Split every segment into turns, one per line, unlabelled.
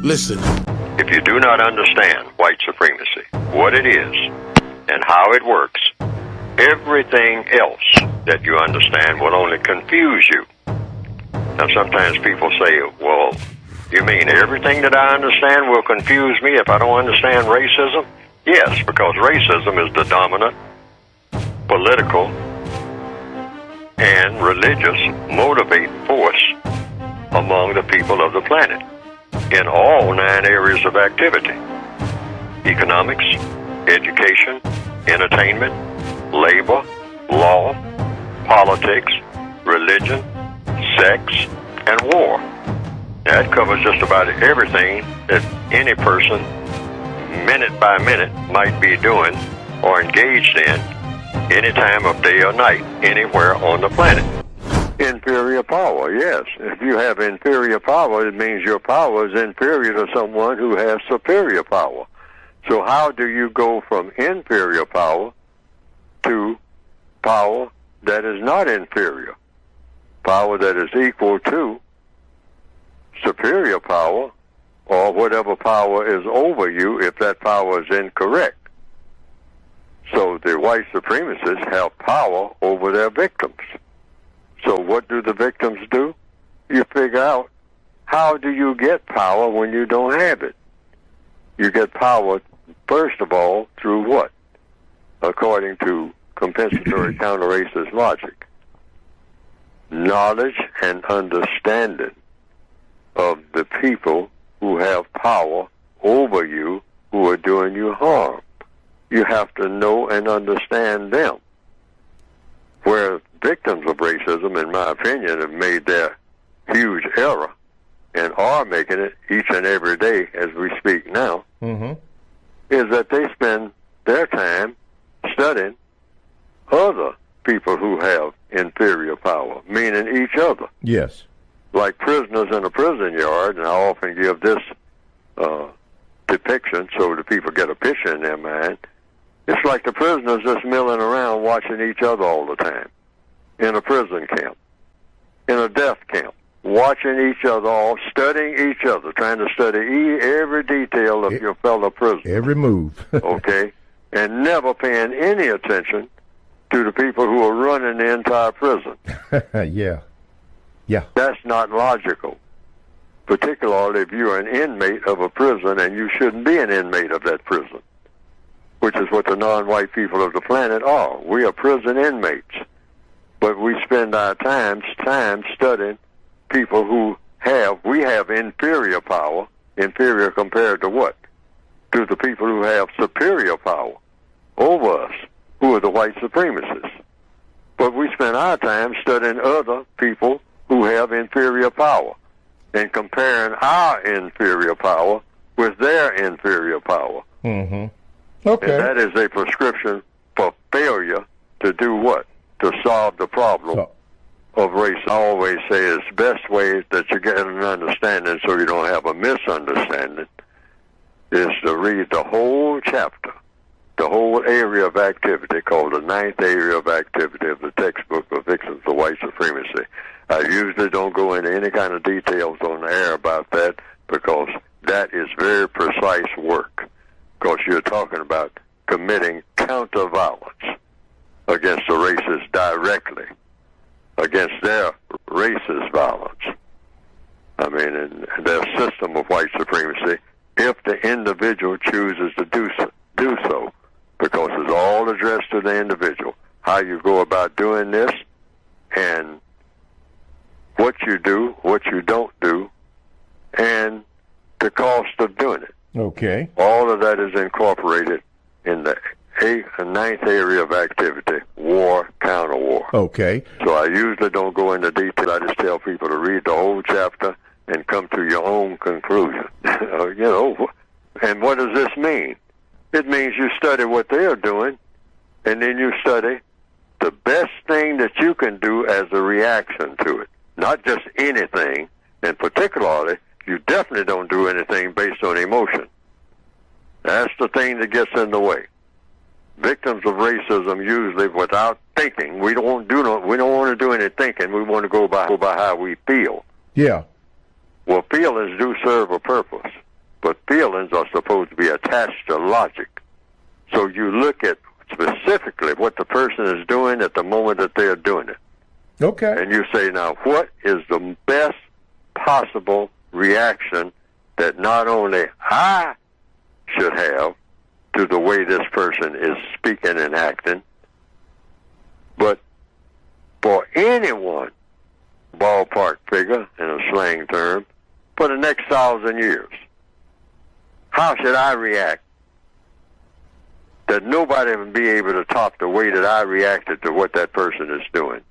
Listen.
If you do not understand white supremacy, what it is, and how it works, everything else that you understand will only confuse you. Now, sometimes people say, well, you mean everything that I understand will confuse me if I don't understand racism? Yes, because racism is the dominant political and religious motivating force among the people of the planet in all 9 areas of activity: economics, education, entertainment, labor, law, politics, religion, sex, and war. That covers just about everything that any person, minute by minute, might be doing or engaged in any time of day or night, anywhere on the planet. Inferior power, yes. If you have inferior power, it means your power is inferior to someone who has superior power. So how do you go from inferior power to power that is not inferior? Power that is equal to superior power, or whatever power is over you if that power is incorrect. So the white supremacists have power over their victims. So what do the victims do? You figure out, how do you get power when you don't have it? You get power, first of all, through what? According to compensatory counter-racist logic. Knowledge and understanding of the people who have power over you, who are doing you harm. You have to know and understand them. Where victims of racism, in my opinion, have made their huge error and are making it each and every day as we speak now, is that they spend their time studying other people who have inferior power, meaning each other.
Yes.
Like prisoners in a prison yard, and I often give this depiction so the people get a picture in their mind. It's like the prisoners just milling around watching each other all the time. In a prison camp, in a death camp, watching each other all, studying each other, trying to study every detail of your fellow prisoner.
Every move.
Okay? And never paying any attention to the people who are running the entire prison.
Yeah.
That's not logical, particularly if you're an inmate of a prison and you shouldn't be an inmate of that prison, which is what the non-white people of the planet are. We are prison inmates. But we spend our time studying people who we have inferior power, inferior compared to what? To the people who have superior power over us, who are the white supremacists. But we spend our time studying other people who have inferior power and comparing our inferior power with their inferior power.
Okay.
And that is a prescription for failure to do what? To solve the problem of race. I always say it's the best way that you get an understanding so you don't have a misunderstanding is to read the whole chapter, the whole area of activity called the 9th area of activity of the textbook of Victims of White Supremacy. I usually don't go into any kind of details on the air about that because that is very precise work, because you're talking about committing counter-violence against the racists directly, against their racist violence. I mean, in their system of white supremacy, if the individual chooses to do so, because it's all addressed to the individual, how you go about doing this, and what you do, what you don't do, and the cost of doing it.
Okay.
All of that is incorporated in the 9th area of activity, war, counter-war.
Okay.
So I usually don't go into detail. I just tell people to read the whole chapter and come to your own conclusion. And what does this mean? It means you study what they're doing, and then you study the best thing that you can do as a reaction to it. Not just anything, and particularly, you definitely don't do anything based on emotion. That's the thing that gets in the way. Victims of racism usually, without thinking, we don't want to do any thinking. We want to go by how we feel.
Yeah.
Well, feelings do serve a purpose. but feelings are supposed to be attached to logic. So you look at specifically what the person is doing at the moment that they're doing it.
Okay.
And you say, now, what is the best possible reaction that not only I should have to the way this person is speaking and acting, but for anyone, ballpark figure in a slang term, for the next 1,000 years. How should I react that nobody will be able to top the way that I reacted to what that person is doing?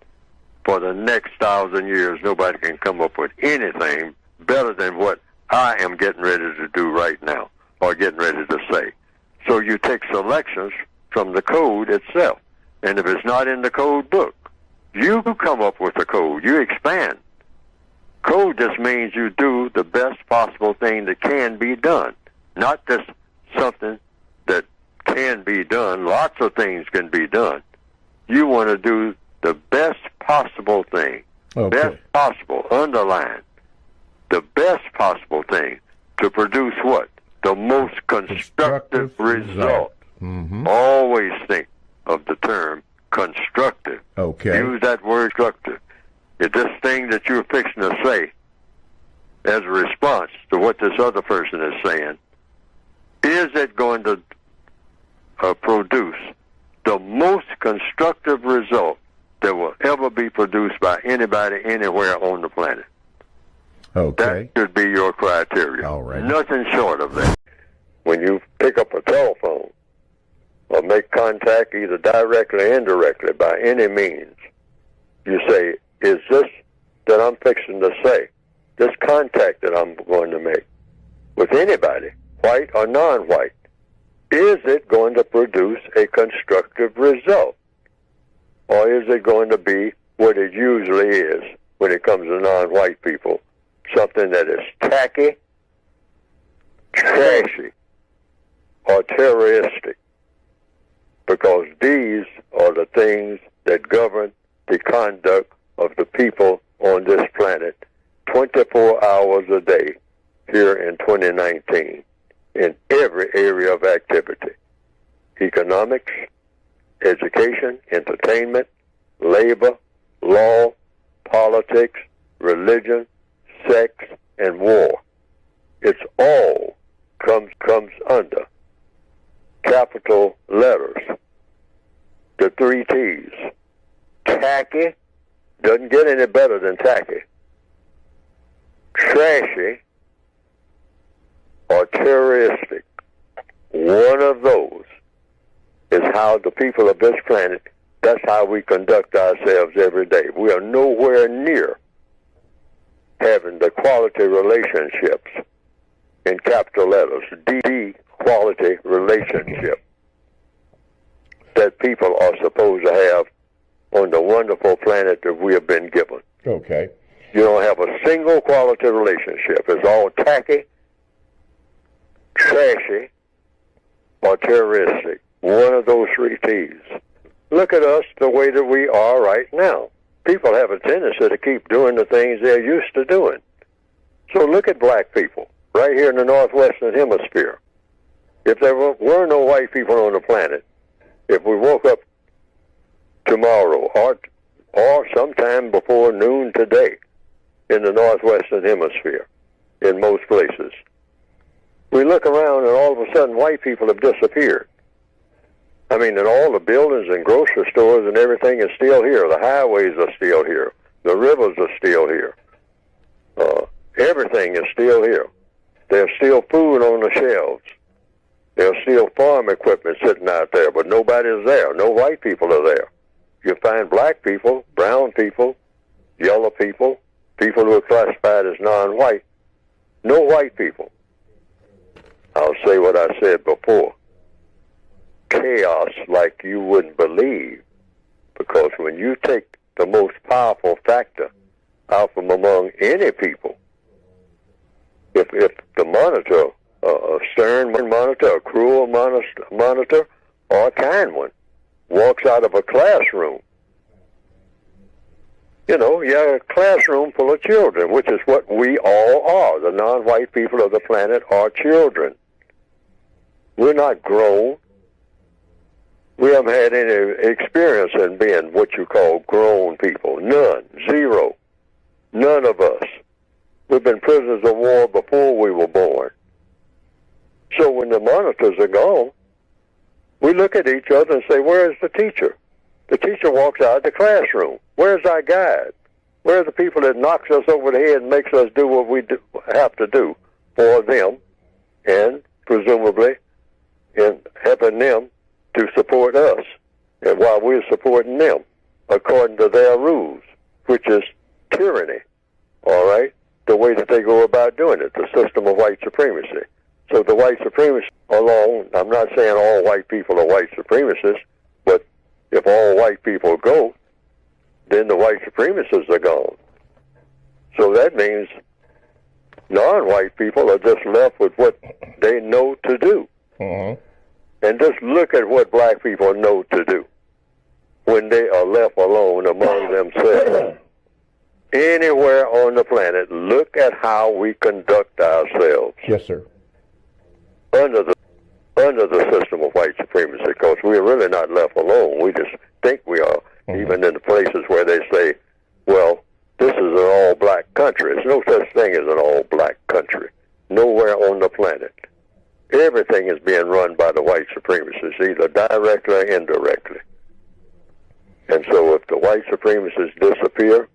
For the next 1,000 years, nobody can come up with anything better than what I am getting ready to do right now, or getting ready to say. So you take selections from the code itself. And if it's not in the code book, you come up with the code. You expand. Code just means you do the best possible thing that can be done. Not just something that can be done. Lots of things can be done. You want to do the best possible thing.
Okay.
Best possible, underline. The best possible thing to produce what? The most constructive result.
Mm-hmm.
Always think of the term constructive.
Okay.
Use that word constructive. If this thing that you're fixing to say as a response to what this other person is saying, is it going to produce the most constructive result that will ever be produced by anybody anywhere on the planet?
Okay.
That should be your criteria.
All right.
Nothing short of that. When you pick up a telephone or make contact either directly or indirectly by any means, you say, is this that I'm fixing to say, this contact that I'm going to make with anybody, white or non-white, is it going to produce a constructive result? Or is it going to be what it usually is when it comes to non-white people, something that is tacky, trashy, or terroristic? Because these are the things that govern the conduct of the people on this planet 24 hours a day here in 2019 in every area of activity. Economics, education, entertainment, labor, law, politics, religion, sex, and war. It's all comes under capital letters. The 3 T's. Tacky doesn't get any better than tacky. Trashy or terroristic. One of those is how the people of this planet, that's how we conduct ourselves every day. We are nowhere near having the quality relationships in capital letters, D, quality relationship, that people are supposed to have on the wonderful planet that we have been given.
Okay.
You don't have a single quality relationship. It's all tacky, trashy, or terroristic. One of those 3 T's. Look at us the way that we are right now. People have a tendency to keep doing the things they're used to doing. So look at black people right here in the northwestern hemisphere. If there were no white people on the planet, if we woke up tomorrow or sometime before noon today in the northwestern hemisphere, in most places, we look around and all of a sudden white people have disappeared. I mean, and all the buildings and grocery stores and everything is still here. The highways are still here. The rivers are still here. Everything is still here. There's still food on the shelves. There's still farm equipment sitting out there, but nobody's there. No white people are there. You find black people, brown people, yellow people, people who are classified as non-white. No white people. I'll say what I said before. Chaos like you wouldn't believe, because when you take the most powerful factor out from among any people, if the monitor, a stern monitor, a cruel monitor, or a kind one, walks out of a classroom You have a classroom full of children, which is what we all are. The non-white people of the planet are children. We're not grown. We haven't had any experience in being what you call grown people. None. Zero. None of us. We've been prisoners of war before we were born. So when the monitors are gone, we look at each other and say, where's the teacher? The teacher walks out of the classroom. Where's our guide? Where are the people that knocks us over the head and makes us do what we have to do for them, and presumably in helping them to support us, and while we're supporting them according to their rules, which is tyranny, all right, the way that they go about doing it, the system of white supremacy. So the white supremacists alone, I'm not saying all white people are white supremacists, but if all white people go, then the white supremacists are gone. So that means non-white people are just left with what they know to do.
Mm-hmm.
And just look at what black people know to do when they are left alone among themselves. Anywhere on the planet, look at how we conduct ourselves.
Yes, sir.
Under the system of white supremacy, because we're really not left alone. We just think we are, even in the places where they say, well, this is an all-black country. There's no such thing as an all-black country. Nowhere on the planet. Everything is being run by the white supremacists, either directly or indirectly. And so if the white supremacists disappear,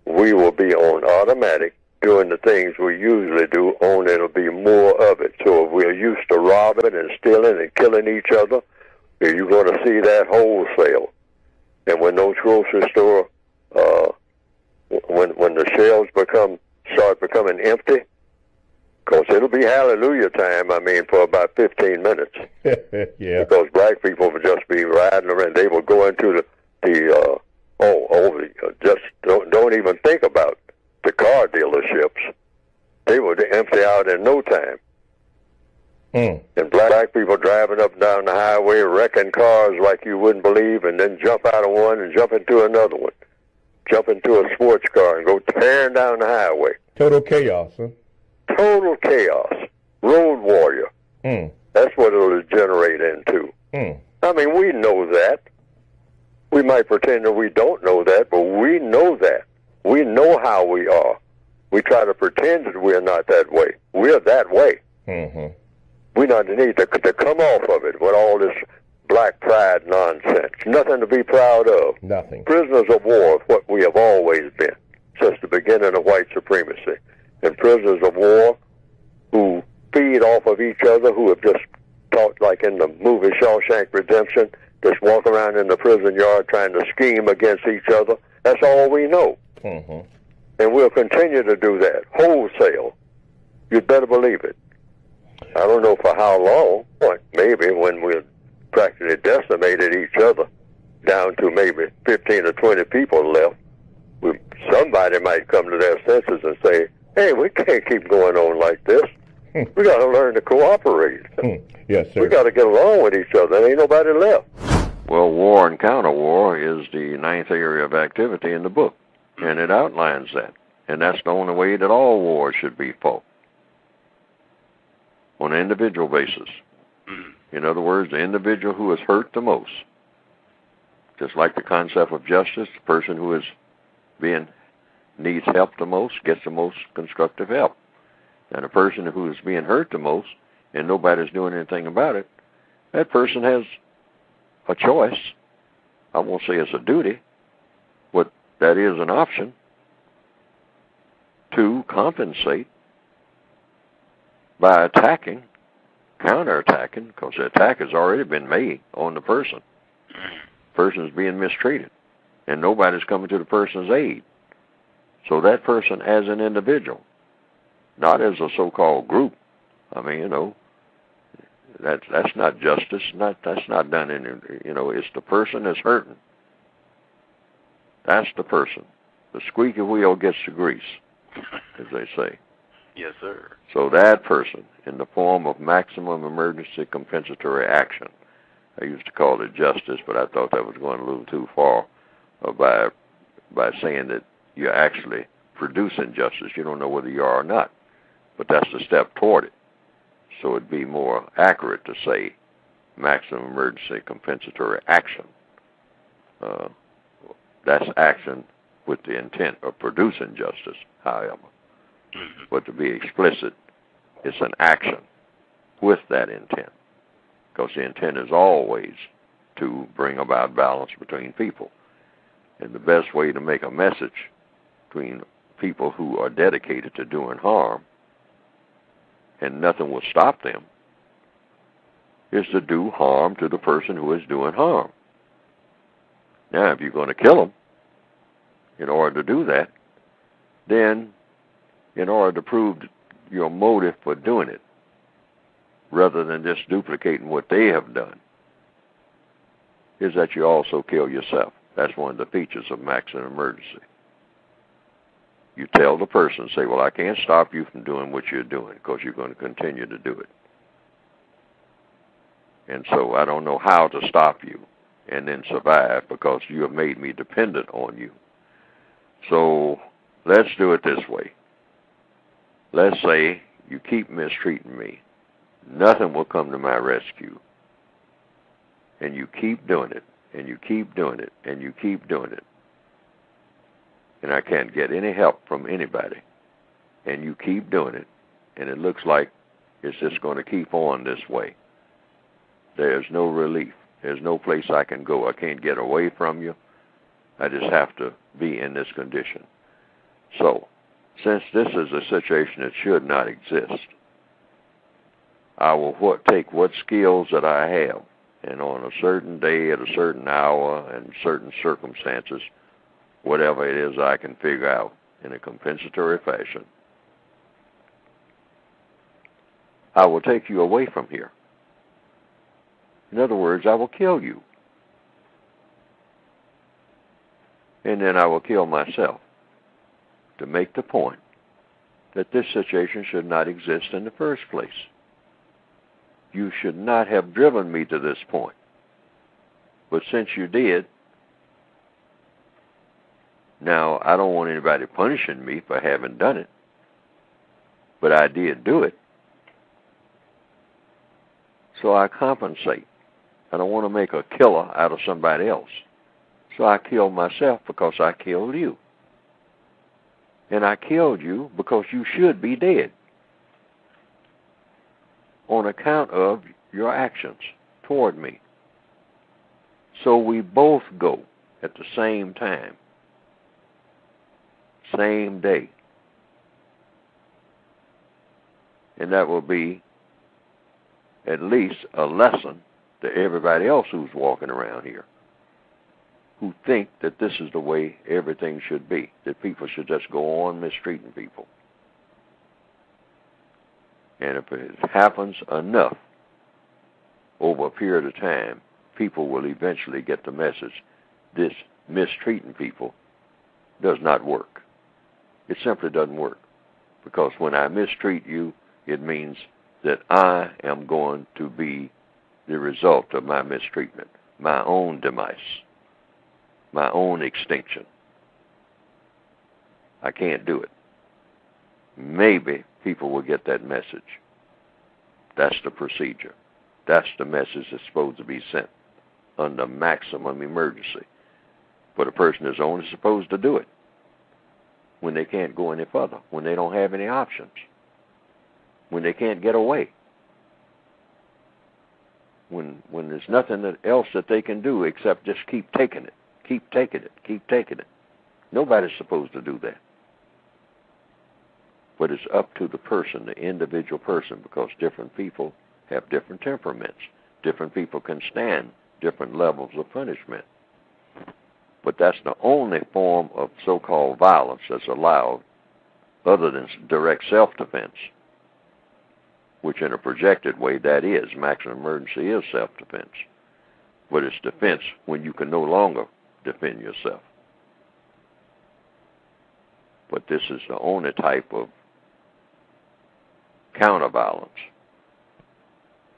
we will be on automatic doing the things we usually do, only it'll be more of it. So if we're used to robbing and stealing and killing each other, you're going to see that wholesale. And when those grocery stores, when the shelves start becoming empty, because it'll be hallelujah time, for about 15 minutes.
Yeah.
Because black people will just be riding around. They will go into just don't even think about the car dealerships. They would empty out in no time. And black people driving up and down the highway, wrecking cars like you wouldn't believe, and then jump out of one and jump into another one. Jump into a sports car and go tearing down the highway.
Total chaos, huh?
Total chaos. Road warrior. That's what it'll degenerate into. We know that. We might pretend that we don't know that, but we know that. We know how we are. We try to pretend that we're not that way. We're that way. We not need to come off of it with all this black pride nonsense. Nothing to be proud of.
Nothing.
Prisoners of war is what we have always been since the beginning of white supremacy. And prisoners of war who feed off of each other, who have just talked like in the movie Shawshank Redemption, just walk around in the prison yard trying to scheme against each other. That's all we know. And we'll continue to do that, wholesale. You'd better believe it. I don't know for how long, but maybe when we've practically decimated each other down to maybe 15 or 20 people left, somebody might come to their senses and say, hey, we can't keep going on like this. We got to learn to cooperate.
Yes, sir.
We got to get along with each other. There ain't nobody left.
Well, war and counter-war is the 9th area of activity in the book, and it outlines that. And that's the only way that all wars should be fought, on an individual basis. In other words, the individual who is hurt the most. Just like the concept of justice, the person who is needs help the most gets the most constructive help. And the person who is being hurt the most and nobody's doing anything about it, that person has a choice. I won't say it's a duty, but that is an option to compensate by attacking, counterattacking, because the attack has already been made on the person. The person's being mistreated, and nobody's coming to the person's aid. So that person as an individual, not as a so-called group, that's not justice. That's not done in, it's the person that's hurting. That's the person. The squeaky wheel gets the grease, as they say.
Yes, sir.
So that person, in the form of maximum emergency compensatory action, I used to call it justice, but I thought that was going a little too far by saying that you're actually producing justice. You don't know whether you are or not, but that's the step toward it. So it'd be more accurate to say maximum emergency compensatory action. That's action with the intent of producing justice, however. But to be explicit, it's an action with that intent, because the intent is always to bring about balance between people. And the best way to make a message between people who are dedicated to doing harm, and nothing will stop them, is to do harm to the person who is doing harm. Now, if you're going to kill them, in order to do that, then in order to prove your motive for doing it, rather than just duplicating what they have done, is that you also kill yourself. That's one of the features of maximum emergency. You tell the person, say, well, I can't stop you from doing what you're doing because you're going to continue to do it. And so I don't know how to stop you and then survive because you have made me dependent on you. So let's do it this way. Let's say you keep mistreating me. Nothing will come to my rescue. And you keep doing it, and you keep doing it, and you keep doing it. And I can't get any help from anybody. And you keep doing it, and it looks like it's just going to keep on this way. There's no relief. There's no place I can go. I can't get away from you. I just have to be in this condition. So, since this is a situation that should not exist, I will take what skills that I have, and on a certain day, at a certain hour, and certain circumstances, whatever it is I can figure out in a compensatory fashion, I will take you away from here. In other words, I will kill you. And then I will kill myself to make the point that this situation should not exist in the first place. You should not have driven me to this point. But since you did, now I don't want anybody punishing me for having done it, but I did do it. So I compensate. I don't want to make a killer out of somebody else. So I killed myself because I killed you. And I killed you because you should be dead on account of your actions toward me. So we both go at the same time, same day. And that will be at least a lesson to everybody else who's walking around here, who think that this is the way everything should be, that people should just go on mistreating people. And if it happens enough over a period of time, people will eventually get the message, this mistreating people does not work. It simply doesn't work. Because when I mistreat you, it means that I am going to be the result of my mistreatment, my own demise, my own extinction. I can't do it. Maybe people will get that message. That's the procedure. That's the message that's supposed to be sent under maximum emergency. But a person is only supposed to do it when they can't go any further, when they don't have any options, when they can't get away, when there's nothing else that they can do except just keep taking it, keep taking it, keep taking it. Nobody's supposed to do that. But it's up to the person, the individual person, because different people have different temperaments. Different people can stand different levels of punishment. But that's the only form of so-called violence that's allowed other than direct self-defense, which in a projected way that is. Maximum emergency is self-defense. But it's defense when you can no longer defend yourself. But this is the only type of counter-violence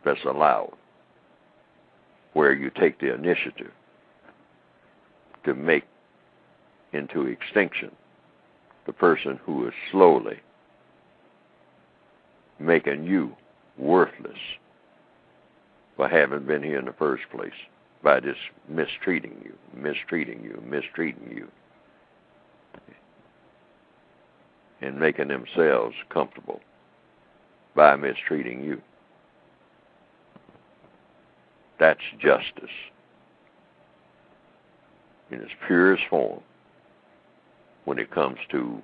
that's allowed, where you take the initiative to make into extinction the person who is slowly making you worthless for having been here in the first place by just mistreating you, and making themselves comfortable by mistreating you. That's justice in its purest form when it comes to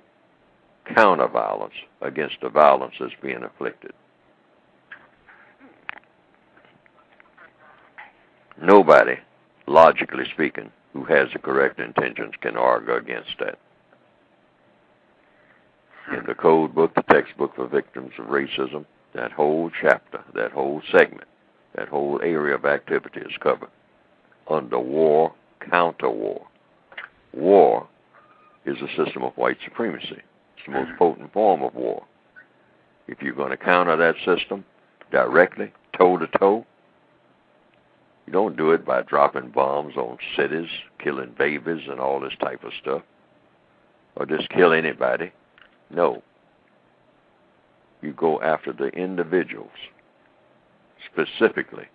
counter-violence against the violence that's being inflicted. Nobody, logically speaking, who has the correct intentions can argue against that. In the code book, the textbook for victims of racism, that whole chapter, that whole segment, that whole area of activity is covered under war, counter-war. War is a system of white supremacy. It's the most potent form of war. If you're going to counter that system directly, toe-to-toe, you don't do it by dropping bombs on cities, killing babies and all this type of stuff, or just kill anybody. No. You go after the individuals, specifically,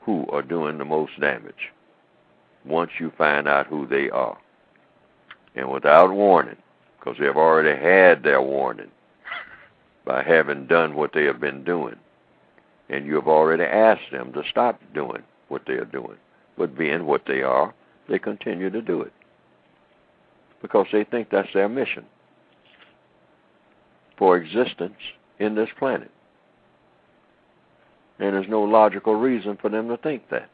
who are doing the most damage once you find out who they are. And without warning, because they have already had their warning by having done what they have been doing. And you have already asked them to stop doing what they are doing. But being what they are, they continue to do it. Because they think that's their mission for existence in this planet. And there's no logical reason for them to think that.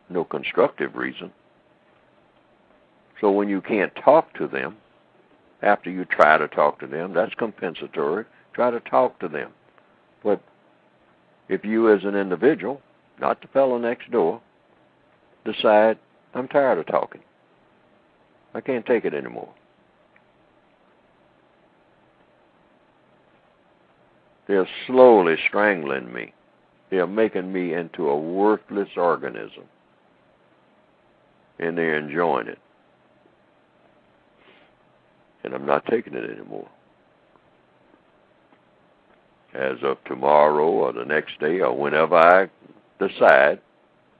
No constructive reason. So when you can't talk to them, after you try to talk to them, that's compensatory. Try to talk to them. But if you as an individual, not the fellow next door, decide, I'm tired of talking. I can't take it anymore. They're slowly strangling me. They're making me into a worthless organism. And they're enjoying it. And I'm not taking it anymore. As of tomorrow or the next day or whenever I decide,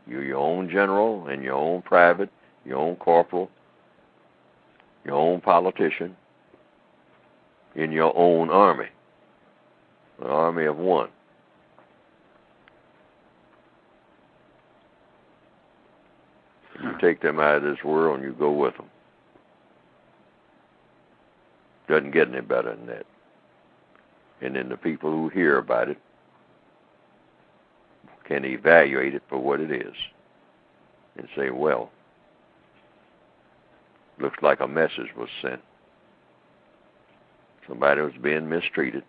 you're your own general and your own private, your own corporal, your own politician, in your own army, an army of one. You take them out of this world and you go with them. Doesn't get any better than that. And then the people who hear about it can evaluate it for what it is and say, well, looks like a message was sent. Somebody was being mistreated.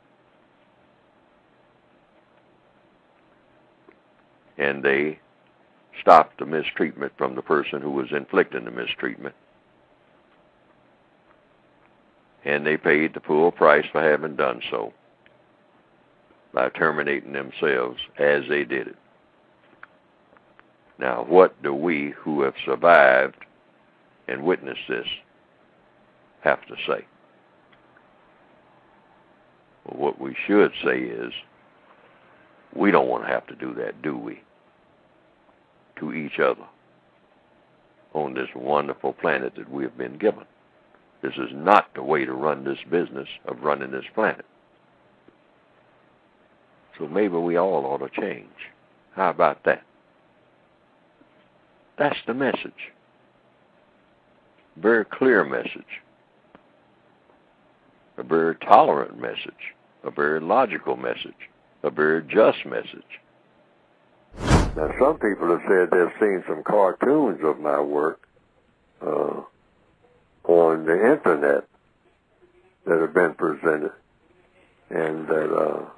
And they stopped the mistreatment from the person who was inflicting the mistreatment. And they paid the full price for having done so by terminating themselves as they did it. Now, what do we who have survived and witnessed this have to say? Well, what we should say is, we don't want to have to do that, do we? To each other on this wonderful planet that we have been given. This is not the way to run this business of running this planet. So maybe we all ought to change. How about that? That's the message. Very clear message. A very tolerant message. A very logical message. A very just message. Now, some people have said they've seen some cartoons of my work on the internet that have been presented, and that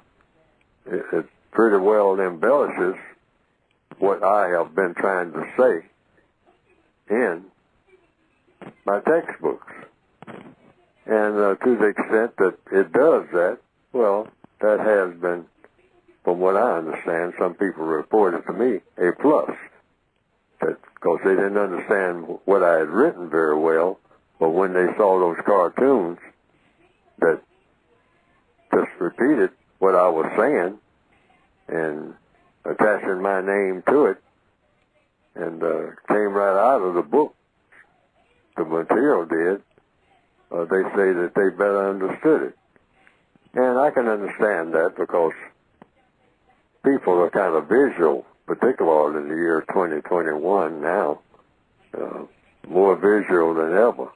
it pretty well embellishes what I have been trying to say in my textbooks. And to the extent that it does that, well, that has been, from what I understand, some people reported to me, a plus. Because they didn't understand what I had written very well,
But when they saw those cartoons that just repeated what I was saying and attaching my name to it, and came right out of the book, the material did, they say that they better understood it. And I can understand that because people are kind of visual, particularly in the year 2021 now, more visual than ever.